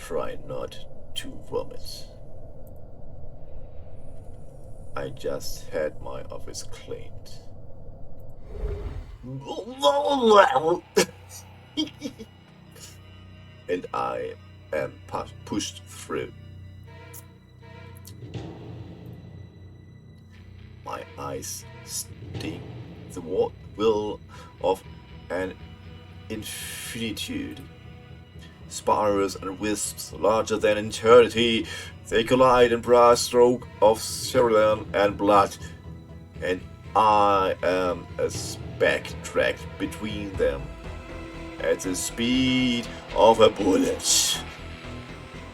try not to vomit. I just had my office cleaned. And I am pushed through. My eyes sting the will of an infinitude. Spirals and wisps larger than eternity, they collide in brass stroke of cerulean and blood, and I am a speck dragged between them at the speed of a bullet.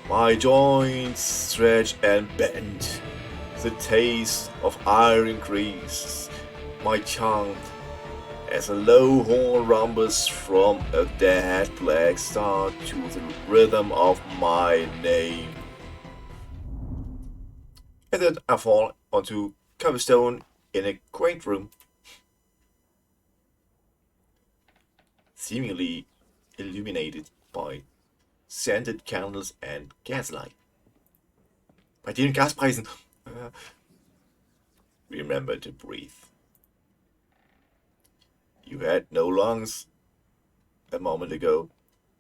My joints stretch and bend. The taste of iron grease my tongue as a low horn rumbles from a dead black star to the rhythm of my name. And then I fall onto cobblestone in a quaint room, seemingly illuminated by scented candles and gaslight. Bei den Gaspreisen. Remember to breathe. You had no lungs a moment ago,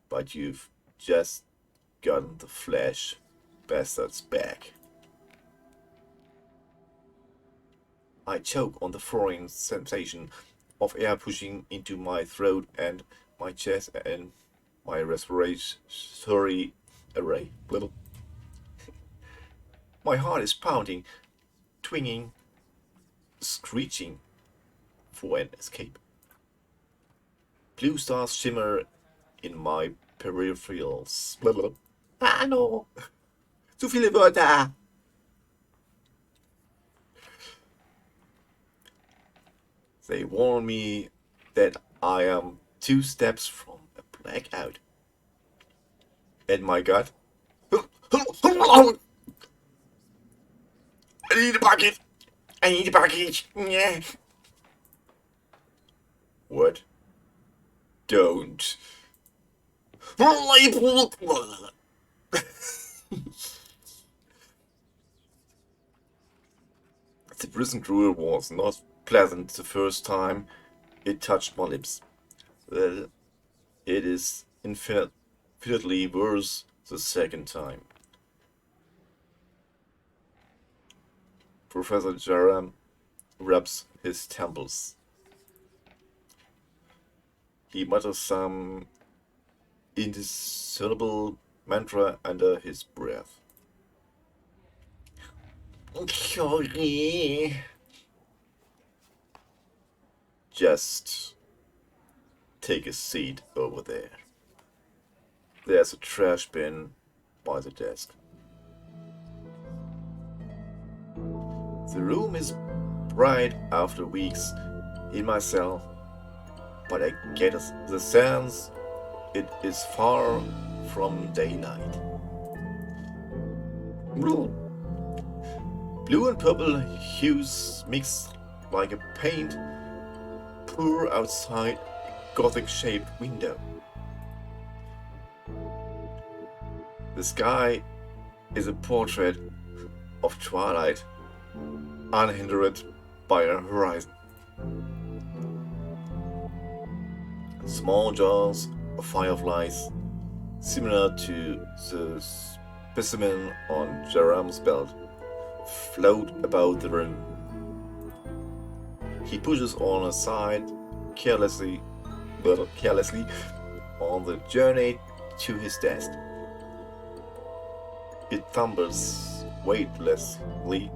but you've just gotten the flesh bastards back. I choke on the foreign sensation of air pushing into my throat and my chest and my respiratory array. My heart is pounding, twinging, screeching for an escape. Blue stars shimmer in my peripherals. Ah, no! Zu viele Wörter! They warn me that I am 2 steps from a blackout. And my gut. I need a bucket! I need a bucket! Yeah. What? Don't. The prison gruel was not pleasant the first time it touched my lips. Well, it is infinitely worse the second time. Professor Jerem rubs his temples. He mutters some indiscernible mantra under his breath. Sorry. Just take a seat over there. There's a trash bin by the desk. The room is bright after weeks in my cell, but I get the sense it is far from daylight. Blue and purple hues mix like a paint pour outside Gothic-shaped window. The sky is a portrait of twilight, unhindered by a horizon. Small jars of fireflies, similar to the specimen on Jerem's belt, float about the room. He pushes on aside carelessly on the journey to his desk. It tumbles weightlessly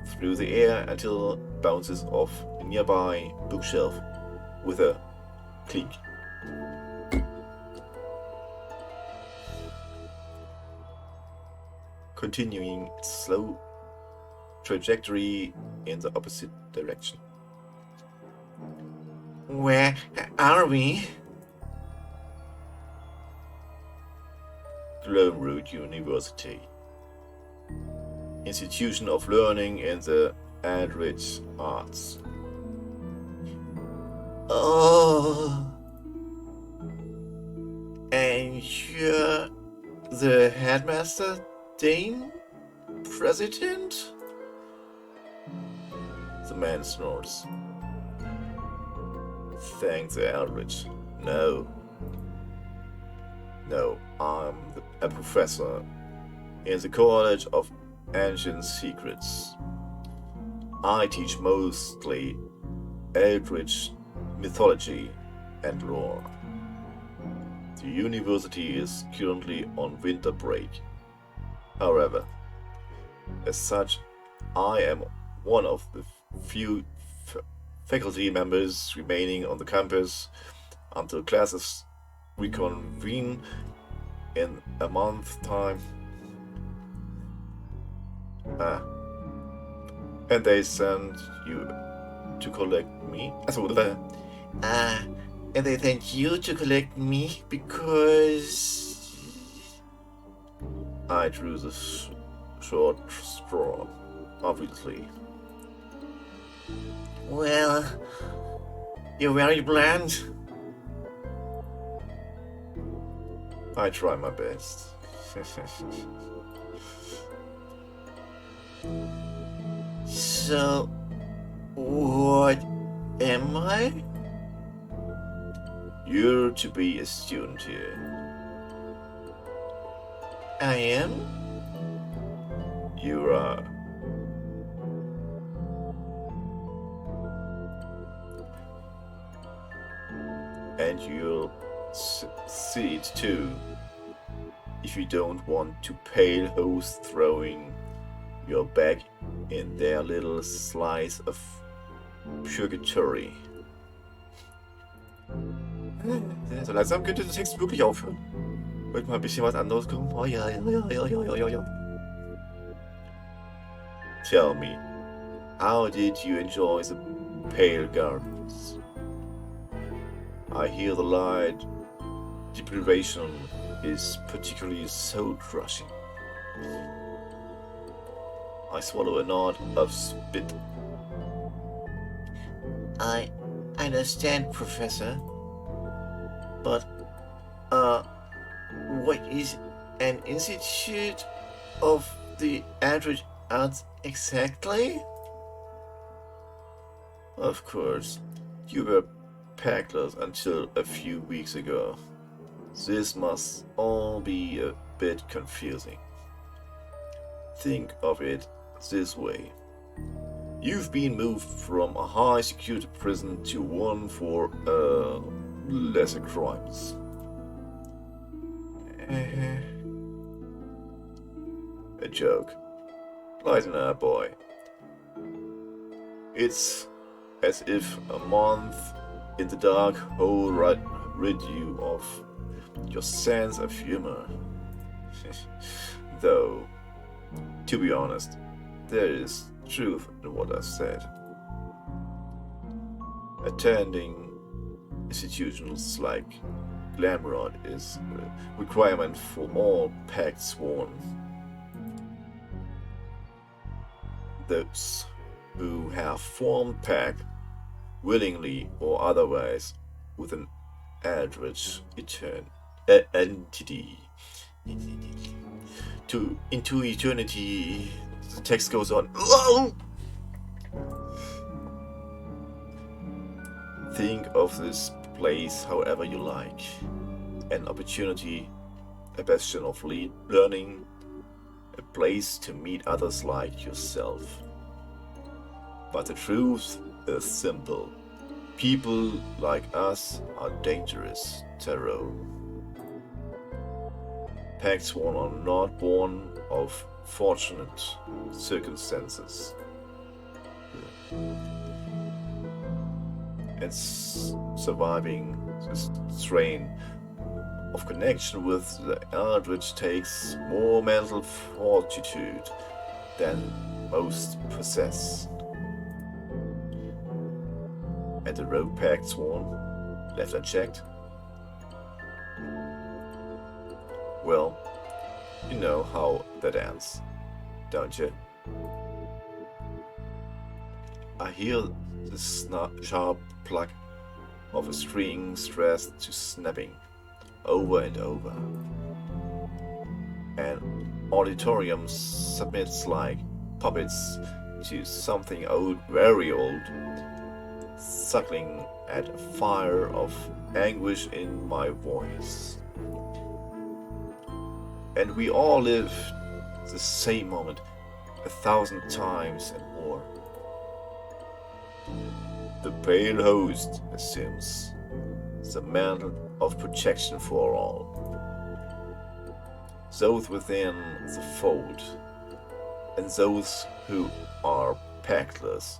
through the air until it bounces off a nearby bookshelf with a clink. Continuing its slow trajectory in the opposite direction. Where are we? Gloomroot University. Institution of Learning in the Eldritch Arts. Oh. And you're The headmaster, Dame, president? The man snorts. Thank the Eldritch. No. No, I'm a professor in the College of Ancient Secrets. I teach mostly Eldritch mythology and lore. The university is currently on winter break. However, as such, I am one of the few faculty members remaining on the campus until classes reconvene in a month's time. And they send you to collect me. And they sent you to collect me because I drew the short straw, obviously. Well, you're very bland. I try my best. So, what am I? You're to be a student here. I am? You are. And you'll see it too, if you don't want to pale hosts throwing your back in their little slice of purgatory. So langsam könnte der Text wirklich aufhören. Wollte mal ein bisschen was anderes kommen. Oh ja. Tell me, how did you enjoy the Pale Gardens? I hear the light deprivation is particularly soul-crushing. I swallow a knot of spit. I understand, Professor. But, what is an institute of the Eldritch Arts exactly? Of course, you were packless until a few weeks ago. This must all be a bit confusing. Think of it this way. You've been moved from a high security prison to one for lesser crimes. A joke. Lighten up, boy. It's as if a month in the dark hole rid you of your sense of humor. Though, to be honest, there is truth in what I've said. Attending institutions like Glamrod is a requirement for all Pact Sworn. Those who have formed Pact, willingly or otherwise, with an Eldritch entity into eternity. The text goes on. Think of this place however you like. An opportunity, a bastion of learning, a place to meet others like yourself. But the truth is simple. People like us are dangerous, Tarot. Pact Sworn are not born of fortunate circumstances. And surviving this strain of connection with the Eldritch takes more mental fortitude than most possess. And the rogue Pact Sworn, left unchecked? Well, you know how that ends, don't you? I hear the sharp pluck of a string stressed to snapping, over and over. an auditorium submits like puppets to something old, very old, suckling at a fire of anguish in my voice. And we all live the same moment 1,000 times and more. The pale host assumes the mantle of protection for all. Those within the fold, and those who are packless,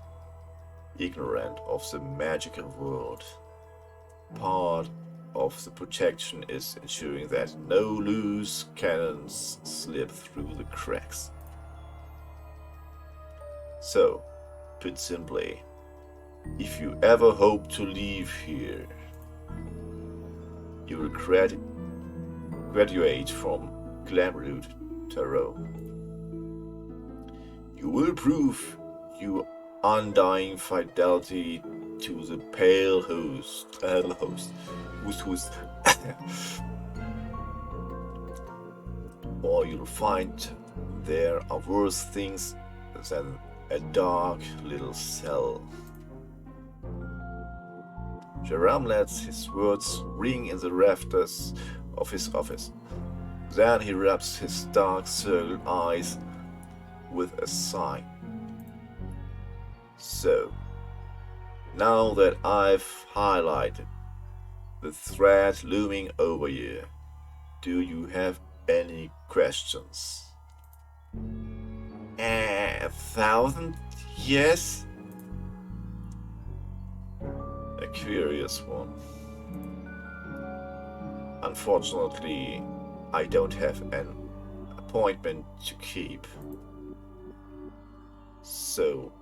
ignorant of the magical world. Part of the protection is ensuring that no loose cannons slip through the cracks. So, put simply, if you ever hope to leave here, you will graduate from Glamroot Tarot. You will prove your undying fidelity to the pale host, who's or you'll find there are worse things than a dark little cell. Jerome lets his words ring in the rafters of his office. Then he rubs his dark circled eyes with a sigh. So, now that I've highlighted the threat looming over you, do you have any questions? 1,000? Yes? A curious one. Unfortunately, I don't have an appointment to keep. So,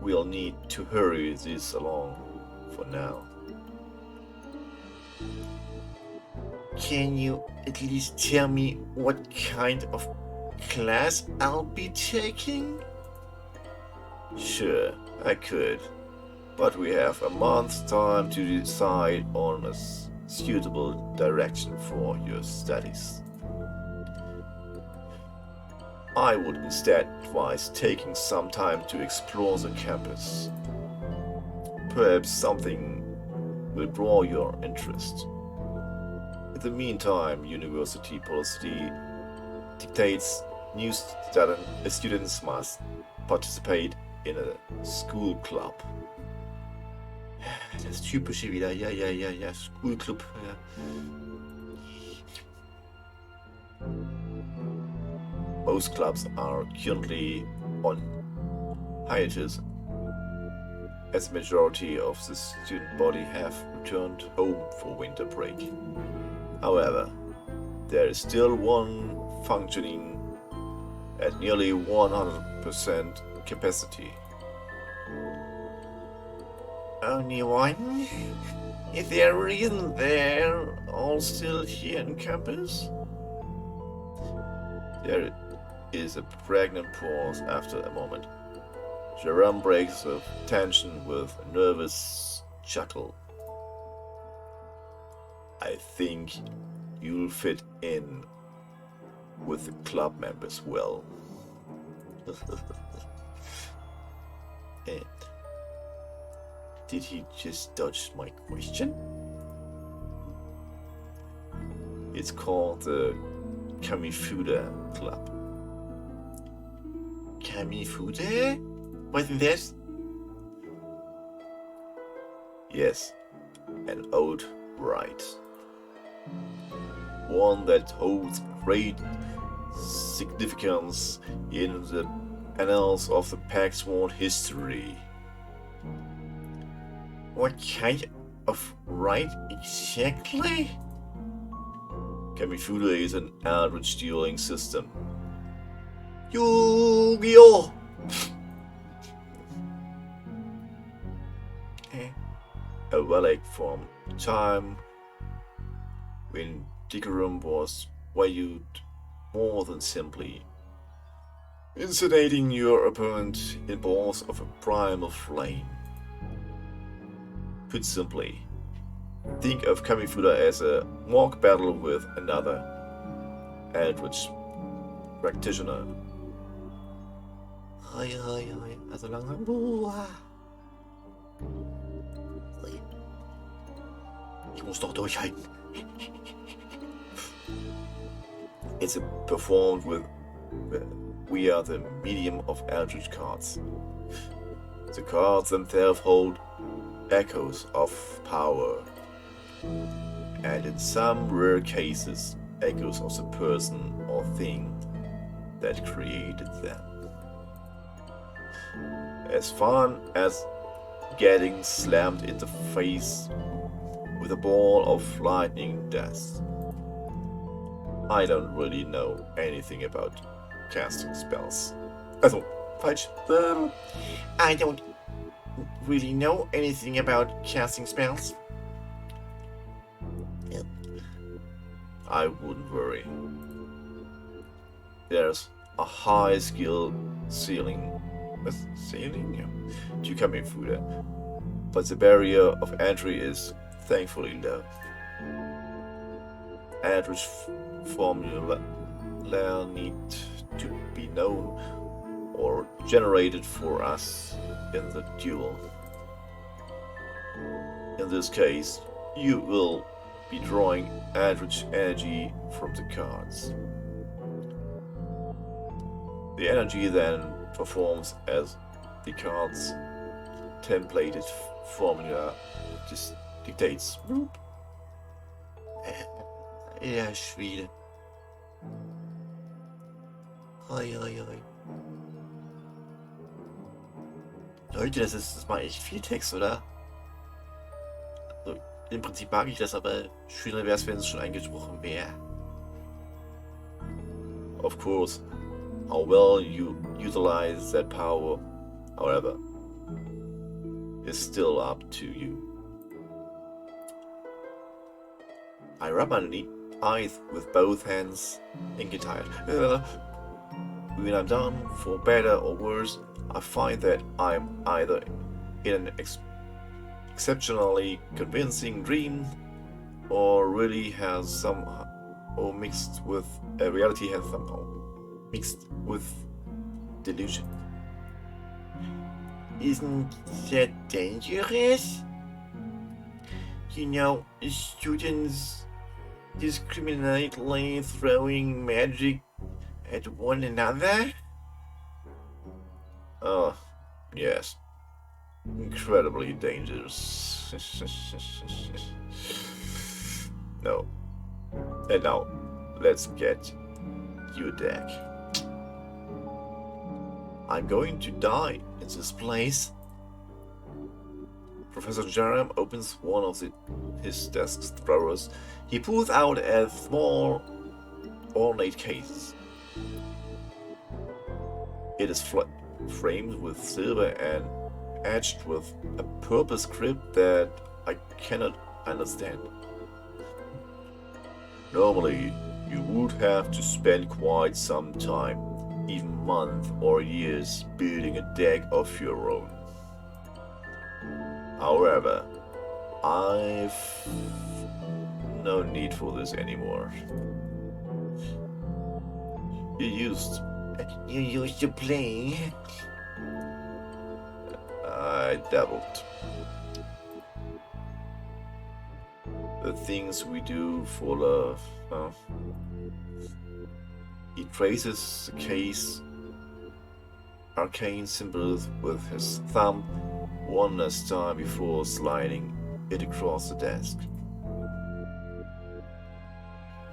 we'll need to hurry this along for now. Can you at least tell me what kind of class I'll be taking? Sure, I could, but we have a month's time to decide on a suitable direction for your studies. I would instead advise taking some time to explore the campus. Perhaps something will draw your interest. In the meantime, university policy dictates new students must participate in a school club. Das Typische wieder, ja, School Club, ja. Most clubs are currently on hiatus, as the majority of the student body have returned home for winter break. However, there is still one functioning at nearly 100% capacity. Only one? Is there a reason they're all still here on campus? There is a pregnant pause after a moment. Jerome breaks the tension with a nervous chuckle. I think you'll fit in with the club members well. And did he just dodge my question? It's called the Kamifuda Club. Kamifuda? What's this? Yes, an old rite. One that holds great significance in the annals of the Pax's world history. What kind of rite exactly? Kamifuda is an eldritch dueling system. Yu-Gi-Oh! A relic from time when decorum was valued more than simply incinerating your opponent in balls of a primal flame. Put simply, think of Kamifuda as a mock battle with another, Eldritch Practitioner. Hoi, hoi, hoi. Also langsam. Boah. Ich muss doch durchhalten. It's performed with via the medium of Eldritch cards. The cards themselves hold echoes of power, and in some rare cases, echoes of the person or thing that created them. As fun as getting slammed in the face with a ball of lightning dust. I don't really know anything about casting spells. Also, falsch. I don't really know anything about casting spells. I wouldn't worry. There's a high skill ceiling to Kamifuda, but the barrier of entry is thankfully low. Eldritch formula need to be known or generated for us in the duel. In this case, you will be drawing Eldritch energy from the cards. The energy then performs as the card's templated formula dictates. Ja, Schwede. Hoi, hoi, hoi. Leute, das ist mal echt viel Text, oder? Also, im Prinzip mag ich das, aber schöner wäre es, wenn es schon eingesprochen wäre. Of course, how well you utilize that power, however, is still up to you. I rub my eyes with both hands and get tired. When I'm done, for better or worse, I find that I'm either in an exceptionally convincing dream, or really has somehow, or mixed with reality has somehow mixed with delusion. Isn't that dangerous? You know, students discriminately throwing magic at one another? Oh, yes. Incredibly dangerous. No. And now, let's get your deck. I'm going to die in this place. Professor Jerem opens one of his desk drawers. He pulls out a small, ornate case. It is framed with silver and etched with a purple script that I cannot understand. Normally, you would have to spend quite some time, even months or years, building a deck of your own. However, I've no need for this anymore. You used to play. I dabbled. The things we do for love. He traces the case arcane symbols with his thumb one last time before sliding it across the desk.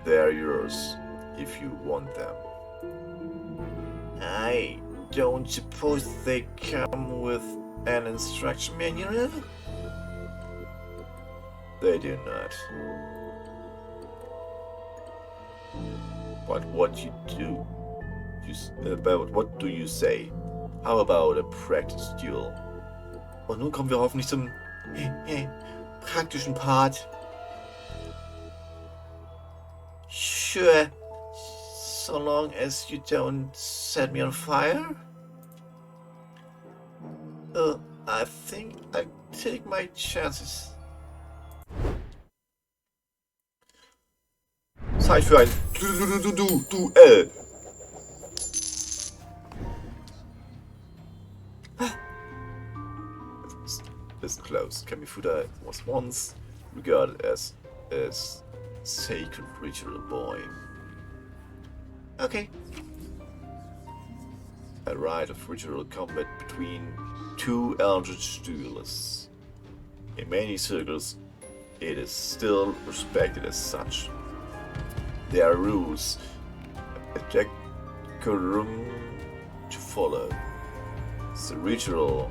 They're yours if you want them. I don't suppose they come with an instruction manual? They do not. But what do you say? How about a practice duel? Und nun kommen wir hoffentlich zum praktischen Part. Sure, so long as you don't set me on fire. I think I take my chances. Zeit für ein This close. Kamifuda was once regarded as a sacred ritual boy. Okay. A rite of ritual combat between two eldritch duelists. In many circles, it is still respected as such. There are rules, a decorum to follow. The ritual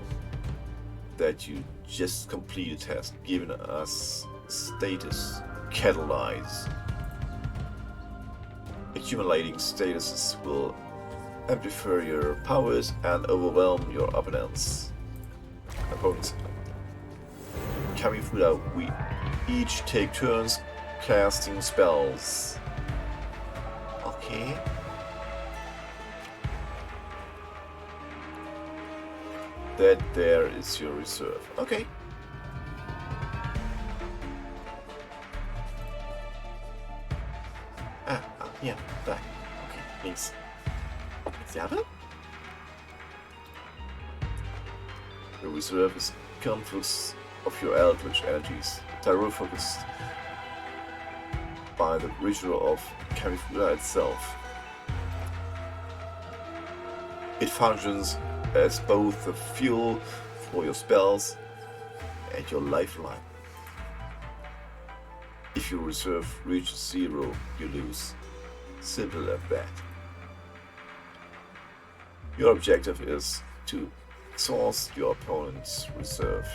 that you just completed has given us status catalyze. Accumulating statuses will amplify your powers and overwhelm your opponents. Kamifuda, we each take turns casting spells. Okay. That there is your reserve. Okay. Hier, da. Okay, links. Jetzt die andere? The reserve is conflicts of your eldritch energies, focused by the ritual of Kamifuda itself. It functions as both the fuel for your spells and your lifeline. If your reserve reaches 0, you lose. Simple as that. Your objective is to exhaust your opponent's reserve.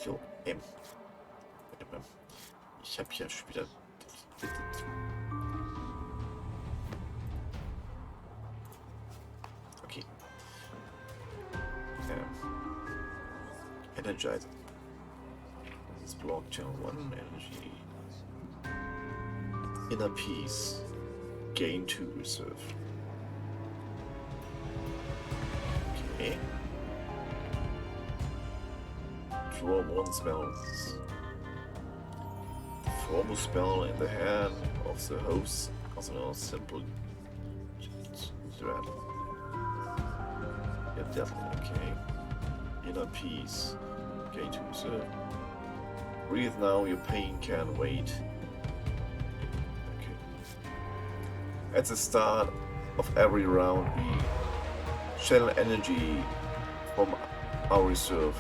Jo, ich habe hier schon wieder. Okay. Energize. This block channel 1 energy. Inner peace. Gain 2 reserve. Okay. Draw 1 spells. Form a spell in the hand of the host as a simple threat. Yeah, definitely okay. Inner peace. Gain 2 reserve. Breathe now, your pain can wait. Okay. At the start of every round, we channel energy from our reserve,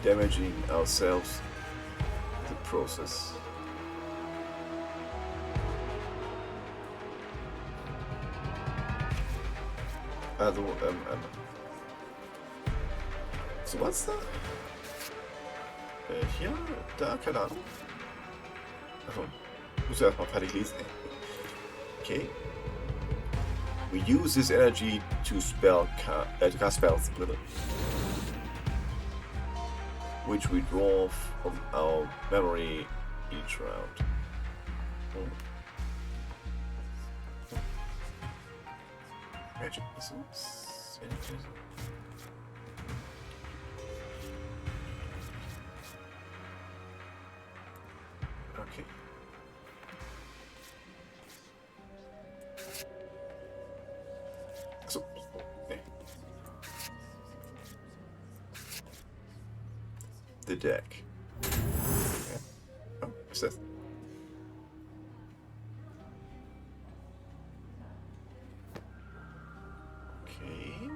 damaging ourselves in the process. Also, so was da? Hier, da, keine Ahnung. Achso, muss ja erstmal fertig lesen. Okay. We use this energy to cast spells, which we draw from our memory each round. Magic missiles. Okay. So, okay. The deck. Okay. Oh, what's that? Okay.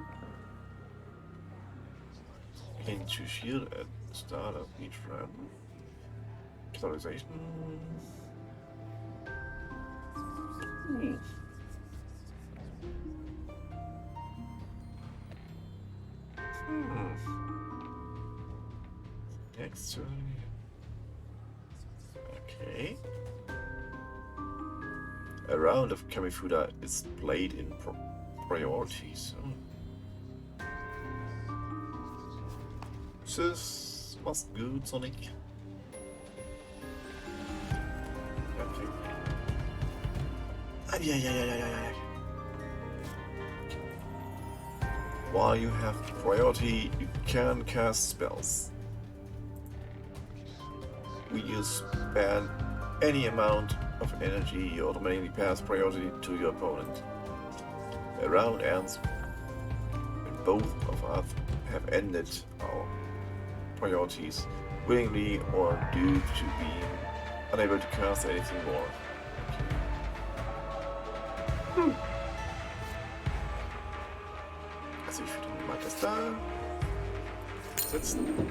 Into shield at the start of each round. Capitalization. Ooh. Next turn. Okay. A round of Kamifuda is played in priorities. This was good, Sonic. Okay. Ay. While you have priority, you can cast spells. When you spend any amount of energy automatically pass priority to your opponent. A round ends when both of us have ended our priorities willingly or due to being unable to cast anything more. Okay. Also ich würde mal das da setzen.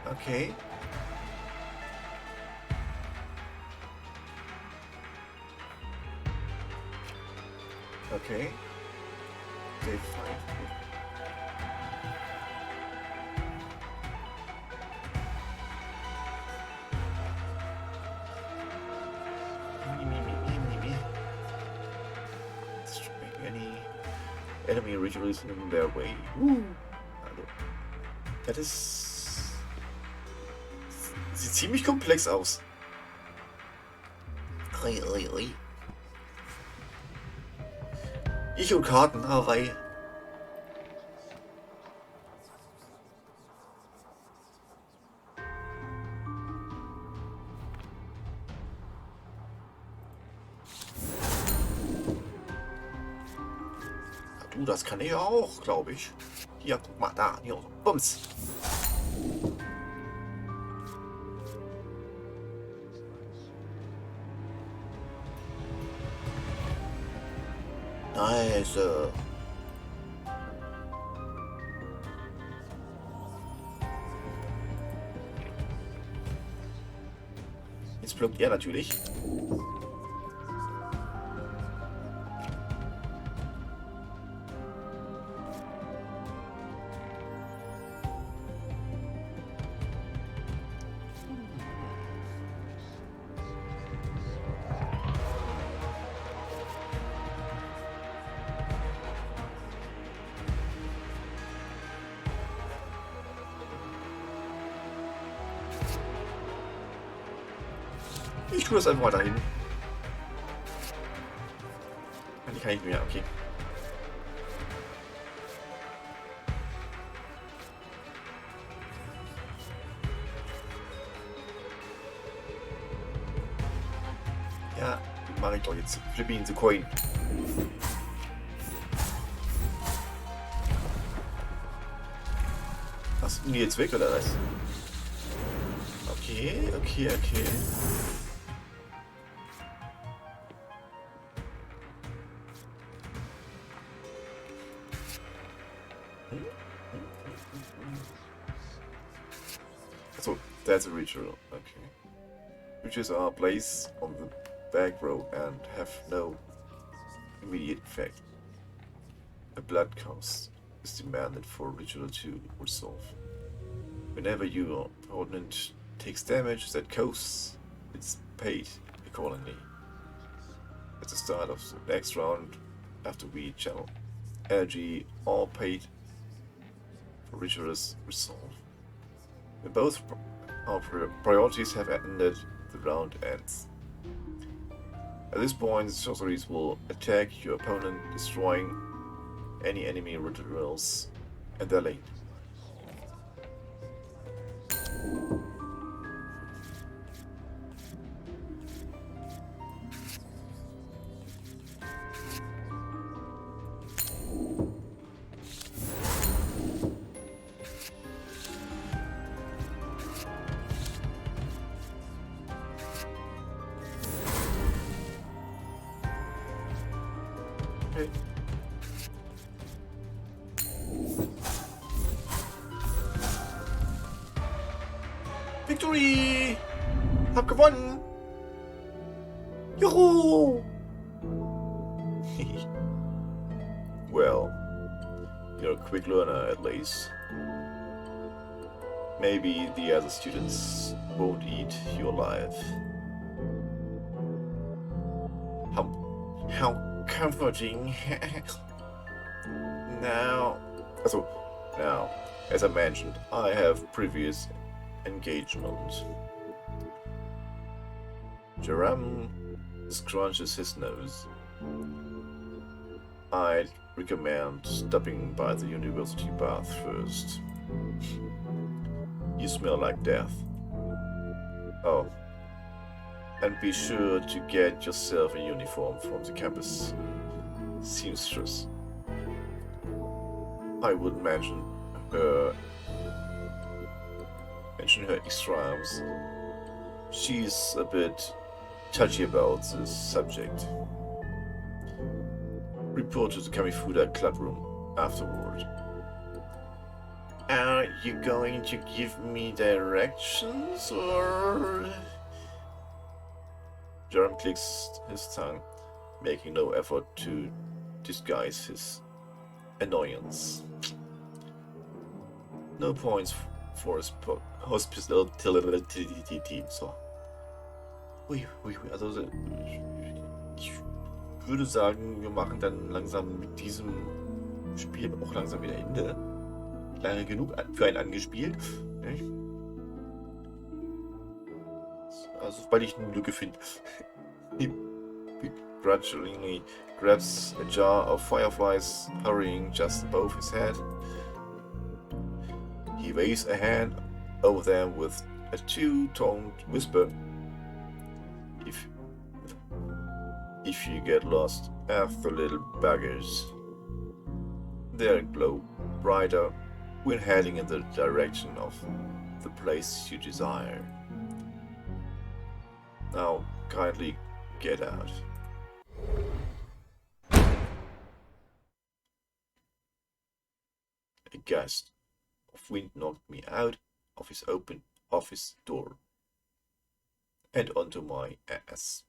Okay. Okay. They fight. Destroying any enemy rituals in their way. Also, das ist. Sieht ziemlich komplex aus. Ui, ui, ui. Ich und Karten, Hawaii. Du, das kann ich auch, glaube ich. Hier, guck mal, da, hier, bums. Nice. Jetzt blockt er natürlich. Ich tue das einfach mal dahin. Die kann ich nicht mehr, okay. Ja, mache ich doch jetzt. Flippe ihn zu Coin. Was? Sind die jetzt weg oder was? Okay, okay, okay. So, that's a ritual. Okay. Rituals are placed on the back row and have no immediate effect. A blood cost is demanded for ritual to resolve. Whenever your opponent takes damage that costs, it's paid accordingly. At the start of the next round, after we channel energy, all paid for rituals resolve. When both our priorities have ended, the round ends. At this point, the sorceries will attack your opponent, destroying any enemy rituals at their lane. Okay. Victory! Hab gewonnen! Juhu! Well, you're a quick learner at least. Maybe the other students won't eat you alive. How comforting. Now, as I mentioned, I have previous engagement. Jerome scrunches his nose. I'd recommend stopping by the university bath first. You smell like death. Oh. And be sure to get yourself a uniform from the campus seamstress. I would mention her extra arms. She's a bit touchy about this subject. Report to the Kamifuda club room afterward. Are you going to give me directions, or...? Jerem clicks his tongue, making no effort to disguise his annoyance. No points for his Hospitality. So. Ui, also ich würde sagen, wir machen dann langsam mit diesem Spiel auch langsam wieder Ende. Lange genug für ein Angespielt. Also, sobald ich eine Lücke finde. He begrudgingly grabs a jar of fireflies, hurrying just above his head. He waves a hand over them with a two-toned whisper. If you get lost after little buggers, they'll glow brighter when heading in the direction of the place you desire. Now, kindly get out. A gust of wind knocked me out of his open office door and onto my ass.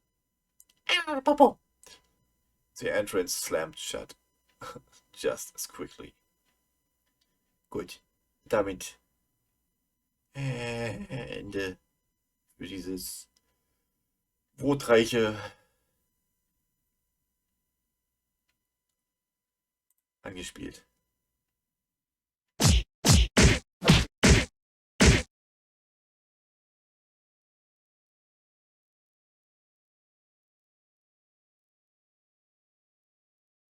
The entrance slammed shut just as quickly. Gut, damit Ende für dieses wortreiche angespielt.